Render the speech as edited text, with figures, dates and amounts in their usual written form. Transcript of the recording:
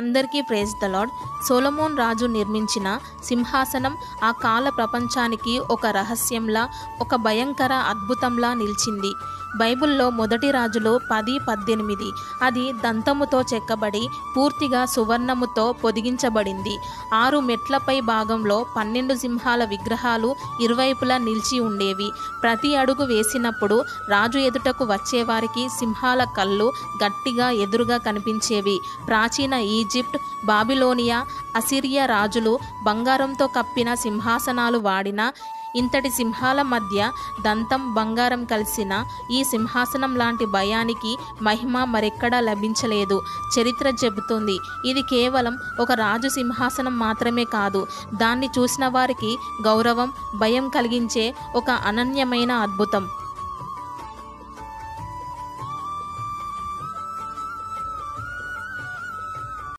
అందరికీ praise the lord. Solomon రాజు నిర్మించిన సింహాసనం ఆ కాల ప్రపంచానికి ఒక రహస్యంలా, ఒక భయంకర అద్భుతంలా నిలిచింది. బైబిల్లో మొదటి రాజులు 10:18 అది దంతముతో చెక్కబడి పూర్తిగా సువర్ణముతో పొదిగించబడింది. 6 మెట్లపై భాగంలో 12 సింహాల విగ్రహాలు ఇరువైపులా నిలిచి ఉండేవి. ప్రతి అడుగు వేసినప్పుడు రాజు ఎదుటకు వచ్చేవారికి సింహాల కళ్ళు గట్టిగా ఎదురుగా కనిపించేవి. ప్రాచీన ఈజిప్ట్, బాబిలోనియా, అసిరియా రాజులు బంగారంతో కప్పిన సింహాసనాలు వాడిన ఇంతటి సింహాల మధ్య దంతం, బంగారం కలిసిన ఈ సింహాసనం లాంటి భయానికి మహిమ మరెక్కడా లభించలేదు. చరిత్ర చెబుతుంది ఇది కేవలం ఒక రాజు సింహాసనం మాత్రమే కాదు, దాన్ని చూసిన వారికి గౌరవం, భయం కలిగించే ఒక అనన్యమైన అద్భుతం.